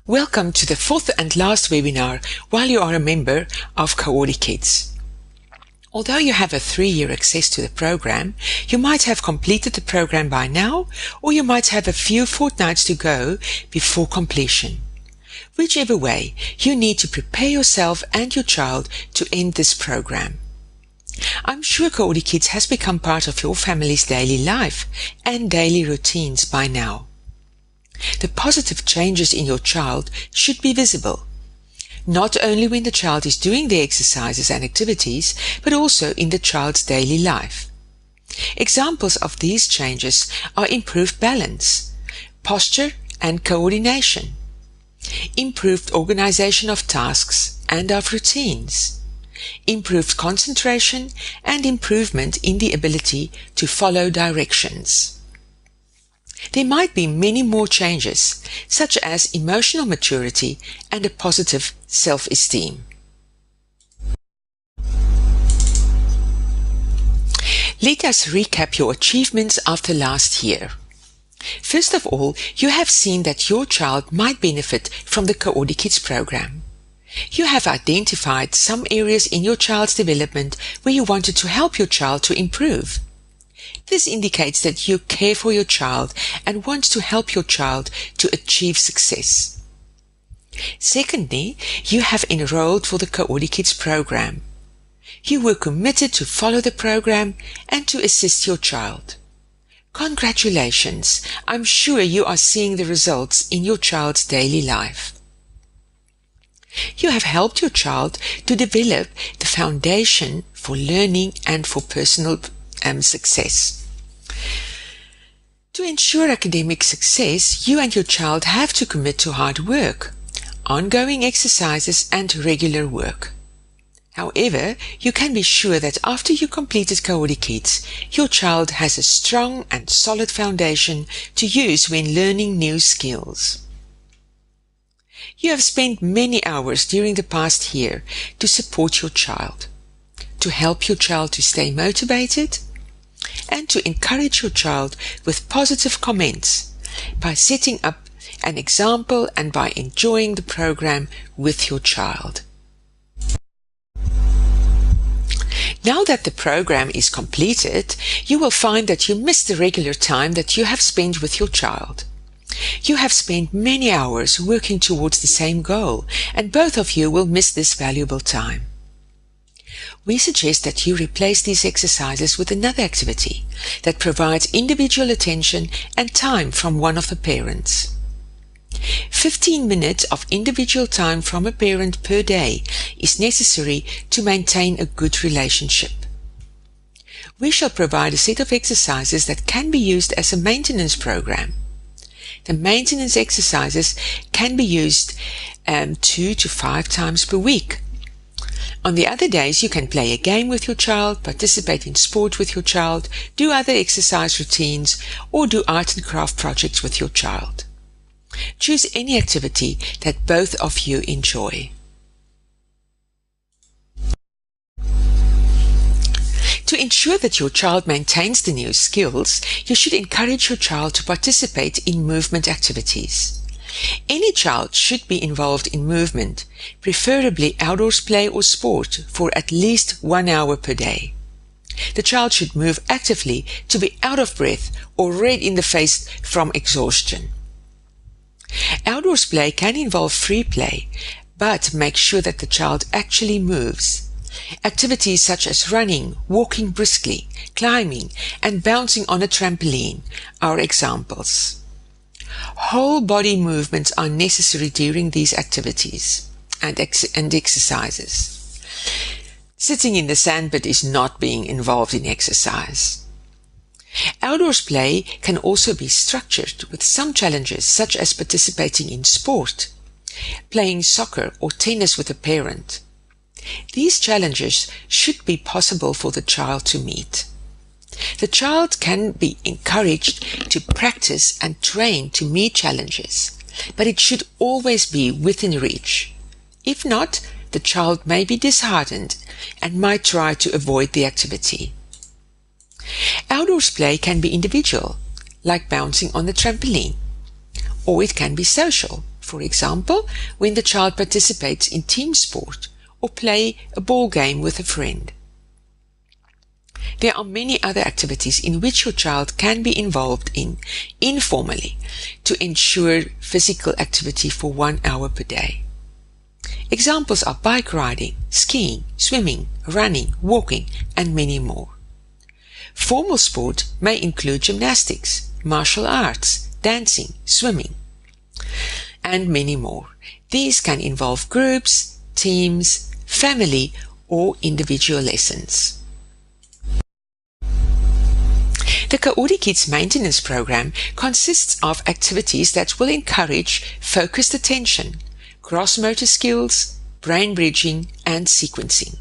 Welcome to the fourth and last webinar while you are a member of CoordiKids. Although you have a 3-year access to the program, you might have completed the program by now, or you might have a few fortnights to go before completion. Whichever way, you need to prepare yourself and your child to end this program. I'm sure CoordiKids has become part of your family's daily life and daily routines by now. The positive changes in your child should be visible, not only when the child is doing the exercises and activities, but also in the child's daily life. Examples of these changes are improved balance, posture and coordination, improved organization of tasks and of routines, improved concentration, and improvement in the ability to follow directions. There might be many more changes, such as emotional maturity and a positive self-esteem. Let us recap your achievements after last year. First of all, you have seen that your child might benefit from the CoordiKids program. You have identified some areas in your child's development where you wanted to help your child to improve. This indicates that you care for your child and want to help your child to achieve success. Secondly, you have enrolled for the CoordiKids program. You were committed to follow the program and to assist your child. Congratulations! I'm sure you are seeing the results in your child's daily life. You have helped your child to develop the foundation for learning and for personal success. To ensure academic success, you and your child have to commit to hard work, ongoing exercises and regular work. However, you can be sure that after you completed CoordiKids, your child has a strong and solid foundation to use when learning new skills. You have spent many hours during the past year to support your child, to help your child to stay motivated, and to encourage your child with positive comments by setting up an example and by enjoying the program with your child. Now that the program is completed, you will find that you missed the regular time that you have spent with your child. You have spent many hours working towards the same goal, and both of you will miss this valuable time. We suggest that you replace these exercises with another activity that provides individual attention and time from one of the parents. 15 minutes of individual time from a parent per day is necessary to maintain a good relationship. We shall provide a set of exercises that can be used as a maintenance program. The maintenance exercises can be used 2 to 5 times per week. On the other days, you can play a game with your child, participate in sport with your child, do other exercise routines, or do art and craft projects with your child. Choose any activity that both of you enjoy. To ensure that your child maintains the new skills, you should encourage your child to participate in movement activities. Any child should be involved in movement, preferably outdoors play or sport, for at least 1 hour per day. The child should move actively to be out of breath or red in the face from exhaustion. Outdoors play can involve free play, but make sure that the child actually moves. Activities such as running, walking briskly, climbing, and bouncing on a trampoline are examples. Whole body movements are necessary during these activities and exercises. Sitting in the sandpit is not being involved in exercise. Outdoors play can also be structured with some challenges, such as participating in sport, playing soccer or tennis with a parent. These challenges should be possible for the child to meet. The child can be encouraged to practice and train to meet challenges, but it should always be within reach. If not, the child may be disheartened and might try to avoid the activity. Outdoors play can be individual, like bouncing on the trampoline, or it can be social, For example, when the child participates in team sport or play a ball game with a friend. There are many other activities in which your child can be involved in informally to ensure physical activity for 1 hour per day. Examples are bike riding, skiing, swimming, running, walking, and many more. Formal sport may include gymnastics, martial arts, dancing, swimming, and many more. These can involve groups, teams, family, or individual lessons. The CoordiKids maintenance program consists of activities that will encourage focused attention, cross-motor skills, brain bridging, and sequencing.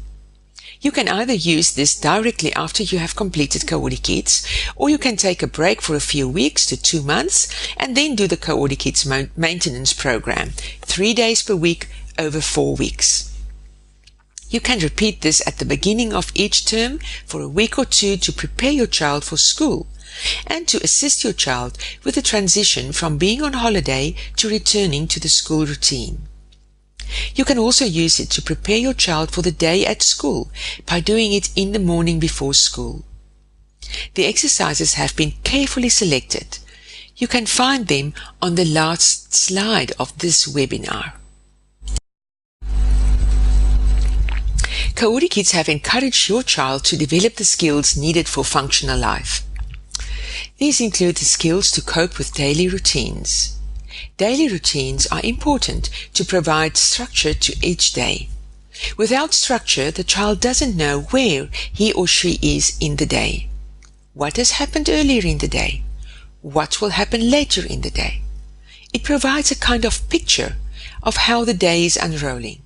You can either use this directly after you have completed CoordiKids, or you can take a break for a few weeks to 2 months and then do the CoordiKids maintenance program, 3 days per week over 4 weeks. You can repeat this at the beginning of each term for a week or two to prepare your child for school and to assist your child with the transition from being on holiday to returning to the school routine. You can also use it to prepare your child for the day at school by doing it in the morning before school. The exercises have been carefully selected. You can find them on the last slide of this webinar. CoordiKids have encouraged your child to develop the skills needed for functional life. These include the skills to cope with daily routines. Daily routines are important to provide structure to each day. Without structure, the child doesn't know where he or she is in the day. What has happened earlier in the day? What will happen later in the day? It provides a kind of picture of how the day is unrolling.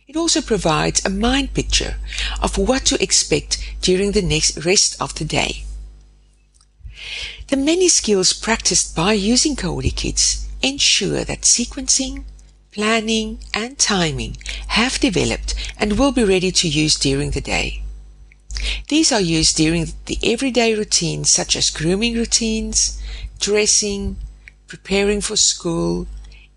It also provides a mind picture of what to expect during the next rest of the day. The many skills practiced by using CoordiKids ensure that sequencing, planning, and timing have developed and will be ready to use during the day. These are used during the everyday routines such as grooming routines, dressing, preparing for school,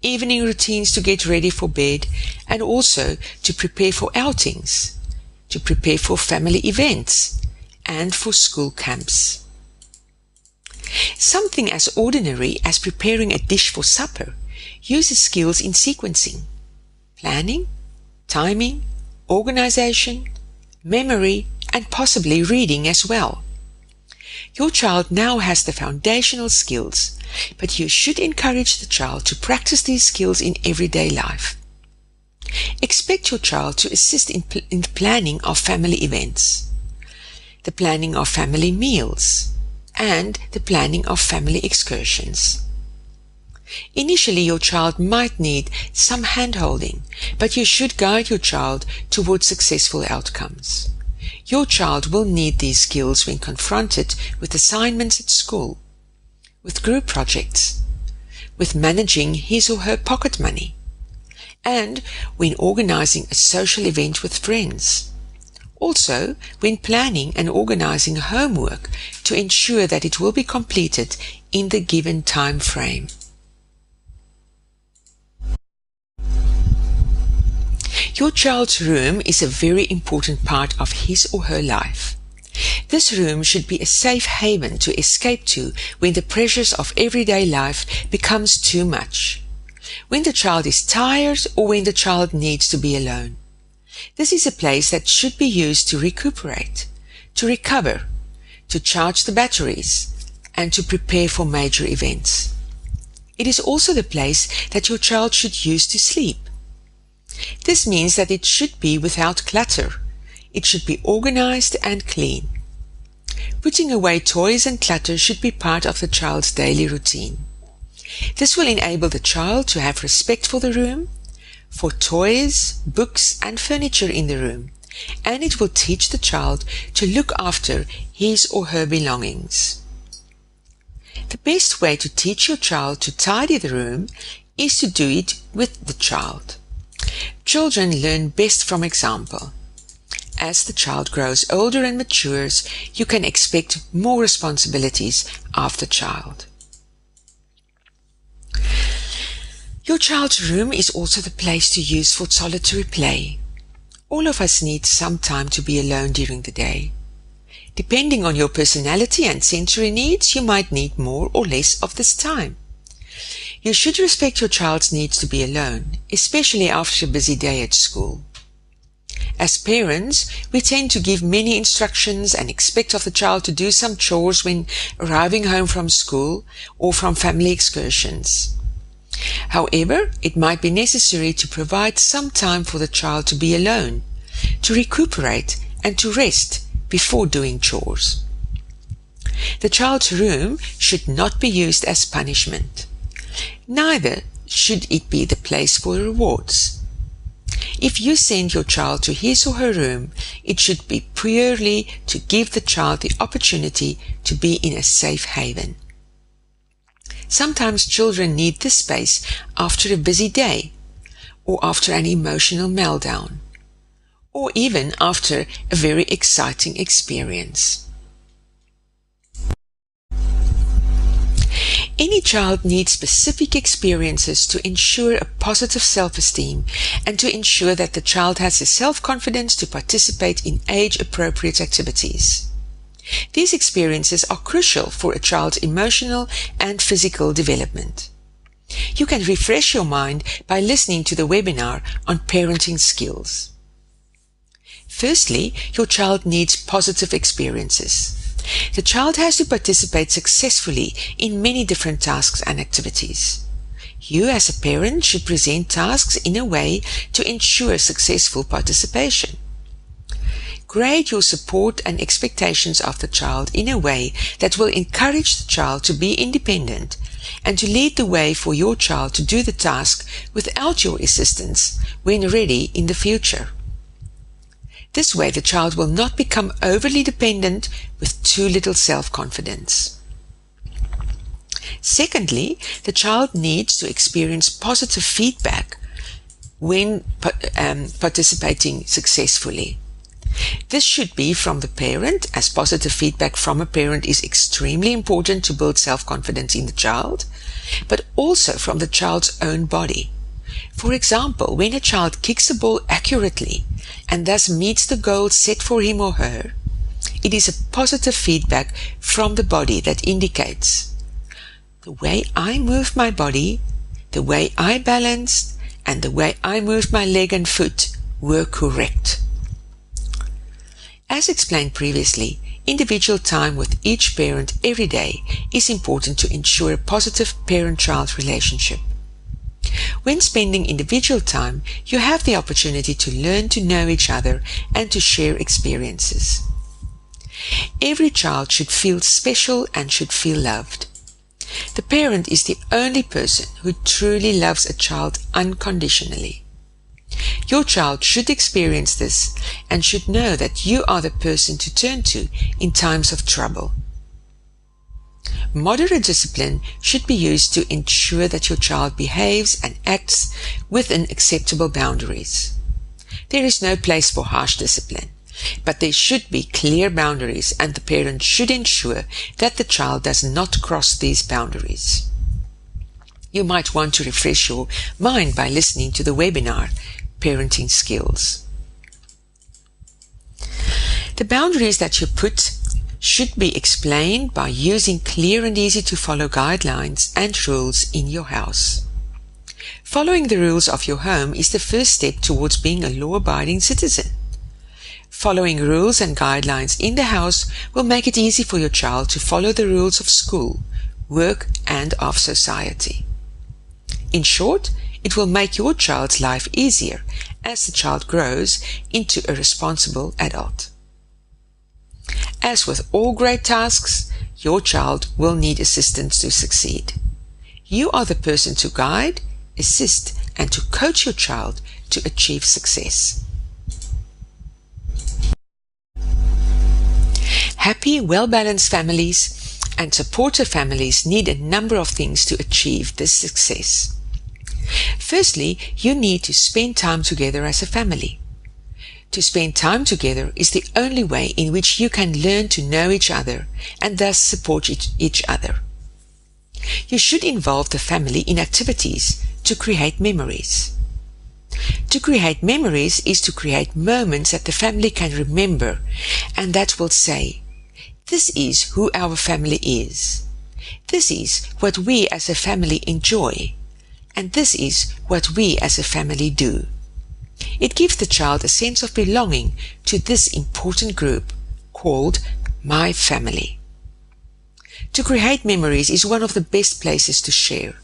evening routines to get ready for bed, and also to prepare for outings, to prepare for family events, and for school camps. Something as ordinary as preparing a dish for supper uses skills in sequencing, planning, timing, organization, memory, and possibly reading as well. Your child now has the foundational skills, but you should encourage the child to practice these skills in everyday life. Expect your child to assist in the planning of family events, the planning of family meals, and the planning of family excursions. Initially, your child might need some hand-holding, but you should guide your child towards successful outcomes. Your child will need these skills when confronted with assignments at school, with group projects, with managing his or her pocket money, and when organizing a social event with friends. Also, when planning and organizing homework to ensure that it will be completed in the given time frame. Your child's room is a very important part of his or her life. This room should be a safe haven to escape to when the pressures of everyday life becomes too much, when the child is tired or when the child needs to be alone. This is a place that should be used to recuperate, to recover, to charge the batteries, and to prepare for major events. It is also the place that your child should use to sleep. This means that it should be without clutter. It should be organized and clean. Putting away toys and clutter should be part of the child's daily routine. This will enable the child to have respect for the room, for toys, books, and furniture in the room, and it will teach the child to look after his or her belongings. The best way to teach your child to tidy the room is to do it with the child. Children learn best from example. As the child grows older and matures, you can expect more responsibilities of the child. Your child's room is also the place to use for solitary play. All of us need some time to be alone during the day. Depending on your personality and sensory needs, you might need more or less of this time. You should respect your child's needs to be alone, especially after a busy day at school. As parents, we tend to give many instructions and expect of the child to do some chores when arriving home from school or from family excursions. However, it might be necessary to provide some time for the child to be alone, to recuperate and to rest before doing chores. The child's room should not be used as punishment. Neither should it be the place for rewards. If you send your child to his or her room, it should be purely to give the child the opportunity to be in a safe haven. Sometimes children need this space after a busy day, or after an emotional meltdown, or even after a very exciting experience. Any child needs specific experiences to ensure a positive self-esteem and to ensure that the child has the self-confidence to participate in age-appropriate activities. These experiences are crucial for a child's emotional and physical development. You can refresh your mind by listening to the webinar on parenting skills. Firstly, your child needs positive experiences. The child has to participate successfully in many different tasks and activities. You as a parent should present tasks in a way to ensure successful participation. Grade your support and expectations of the child in a way that will encourage the child to be independent and to lead the way for your child to do the task without your assistance when ready in the future. This way the child will not become overly dependent with too little self-confidence. Secondly, the child needs to experience positive feedback when participating successfully. This should be from the parent, as positive feedback from a parent is extremely important to build self-confidence in the child, but also from the child's own body. For example, when a child kicks a ball accurately and thus meets the goal set for him or her, it is a positive feedback from the body that indicates, the way I moved my body, the way I balanced, and the way I moved my leg and foot were correct. As explained previously, individual time with each parent every day is important to ensure a positive parent-child relationship. When spending individual time, you have the opportunity to learn to know each other and to share experiences. Every child should feel special and should feel loved. The parent is the only person who truly loves a child unconditionally. Your child should experience this and should know that you are the person to turn to in times of trouble. Moderate discipline should be used to ensure that your child behaves and acts within acceptable boundaries. There is no place for harsh discipline, but there should be clear boundaries, and the parent should ensure that the child does not cross these boundaries. You might want to refresh your mind by listening to the webinar, Parenting Skills. The boundaries that you put should be explained by using clear and easy to follow guidelines and rules in your house. Following the rules of your home is the first step towards being a law-abiding citizen. Following rules and guidelines in the house will make it easy for your child to follow the rules of school, work, and of society. In short, it will make your child's life easier as the child grows into a responsible adult. As with all great tasks, your child will need assistance to succeed. You are the person to guide, assist, and to coach your child to achieve success. Happy, well-balanced families and supportive families need a number of things to achieve this success. Firstly, you need to spend time together as a family. To spend time together is the only way in which you can learn to know each other and thus support each other. You should involve the family in activities to create memories. To create memories is to create moments that the family can remember and that will say, "This is who our family is. This is what we as a family enjoy. And this is what we as a family do." It gives the child a sense of belonging to this important group called my family. To create memories is one of the best places to share.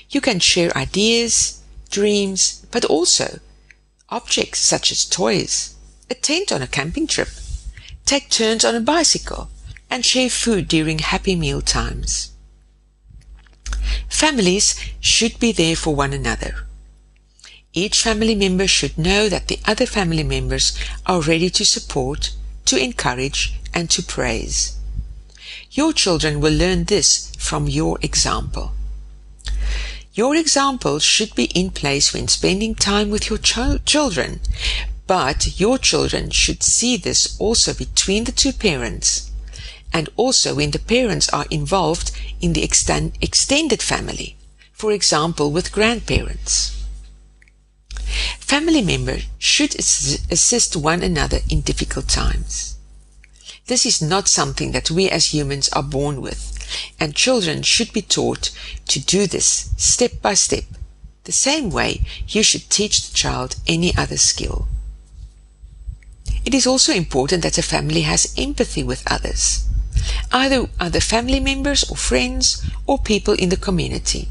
You can share ideas, dreams, but also objects such as toys, a tent on a camping trip, take turns on a bicycle, and share food during happy meal times. Families should be there for one another. Each family member should know that the other family members are ready to support, to encourage, and to praise. Your children will learn this from your example. Your example should be in place when spending time with your children, but your children should see this also between the two parents, and also when the parents are involved in the extended family, for example with grandparents. Family members should assist one another in difficult times. This is not something that we as humans are born with, and children should be taught to do this step by step, the same way you should teach the child any other skill. It is also important that a family has empathy with others, either other family members or friends or people in the community,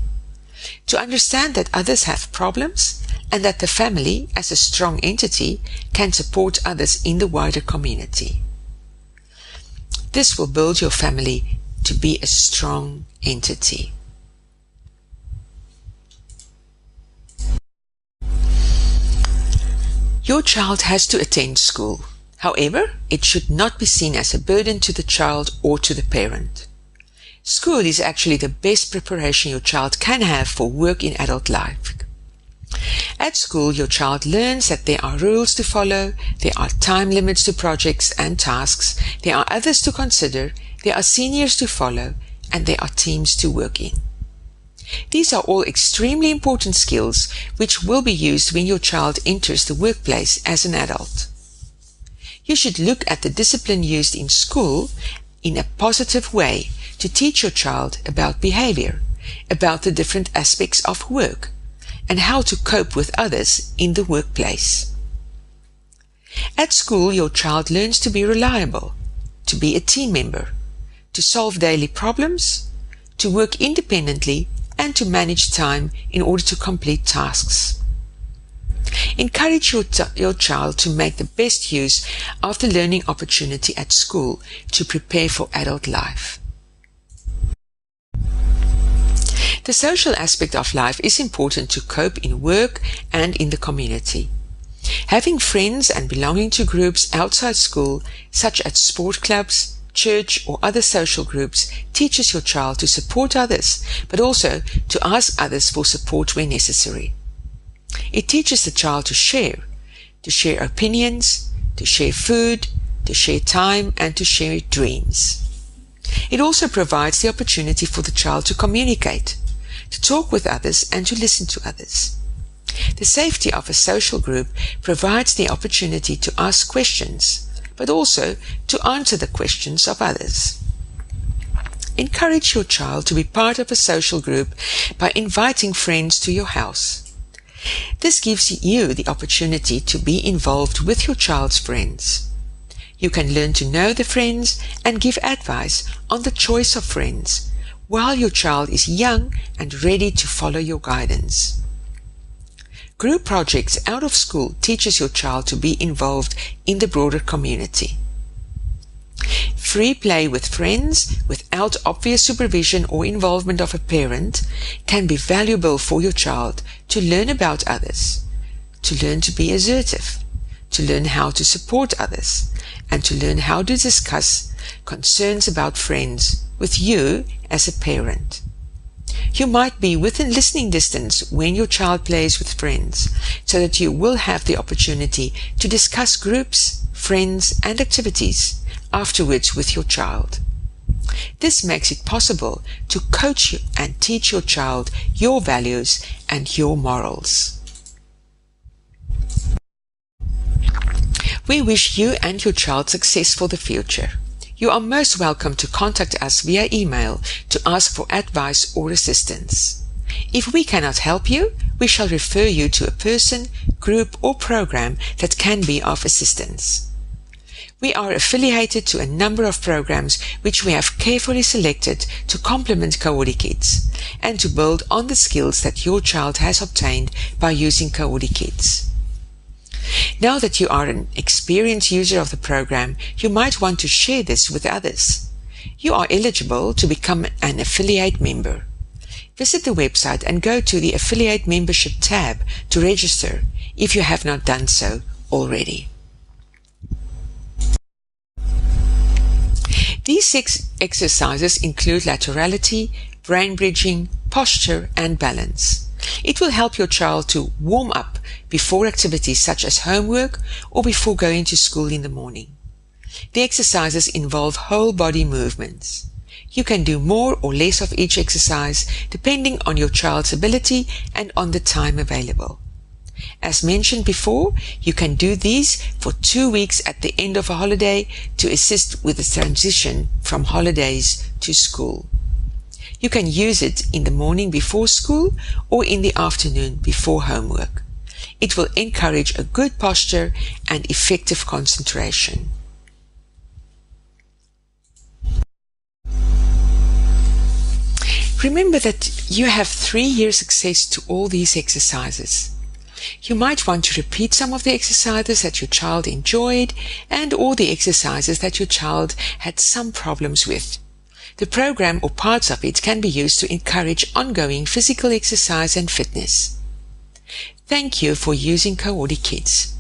to understand that others have problems and that the family, as a strong entity, can support others in the wider community. This will build your family to be a strong entity. Your child has to attend school. However, it should not be seen as a burden to the child or to the parent. School is actually the best preparation your child can have for work in adult life. At school, your child learns that there are rules to follow, there are time limits to projects and tasks, there are others to consider, there are seniors to follow, and there are teams to work in. These are all extremely important skills which will be used when your child enters the workplace as an adult. You should look at the discipline used in school in a positive way to teach your child about behavior, about the different aspects of work, and how to cope with others in the workplace. At school, your child learns to be reliable, to be a team member, to solve daily problems, to work independently, and to manage time in order to complete tasks. Encourage your child to make the best use of the learning opportunity at school to prepare for adult life. The social aspect of life is important to cope in work and in the community. Having friends and belonging to groups outside school, such as sport clubs, church, or other social groups, teaches your child to support others, but also to ask others for support when necessary. It teaches the child to share opinions, to share food, to share time, and to share dreams. It also provides the opportunity for the child to communicate, to talk with others, and to listen to others. The safety of a social group provides the opportunity to ask questions, but also to answer the questions of others. Encourage your child to be part of a social group by inviting friends to your house. This gives you the opportunity to be involved with your child's friends. You can learn to know the friends and give advice on the choice of friends, while your child is young and ready to follow your guidance. Group projects out of school teaches your child to be involved in the broader community. Free play with friends without obvious supervision or involvement of a parent can be valuable for your child to learn about others, to learn to be assertive, to learn how to support others, and to learn how to discuss concerns about friends with you as a parent. You might be within listening distance when your child plays with friends, so that you will have the opportunity to discuss groups, friends, and activities afterwards with your child. This makes it possible to coach and teach your child your values and your morals. We wish you and your child success for the future. You are most welcome to contact us via email to ask for advice or assistance. If we cannot help you, we shall refer you to a person, group, or program that can be of assistance. We are affiliated to a number of programs which we have carefully selected to complement CoordiKids and to build on the skills that your child has obtained by using CoordiKids. Now that you are an experienced user of the program, you might want to share this with others. You are eligible to become an affiliate member. Visit the website and go to the Affiliate Membership tab to register if you have not done so already. These 6 exercises include laterality, brain bridging, posture, and balance. It will help your child to warm up before activities such as homework or before going to school in the morning. The exercises involve whole body movements. You can do more or less of each exercise depending on your child's ability and on the time available. As mentioned before, you can do these for 2 weeks at the end of a holiday to assist with the transition from holidays to school. You can use it in the morning before school or in the afternoon before homework. It will encourage a good posture and effective concentration. Remember that you have 3 years access to all these exercises. You might want to repeat some of the exercises that your child enjoyed and or the exercises that your child had some problems with. The program or parts of it can be used to encourage ongoing physical exercise and fitness. Thank you for using CoordiKids.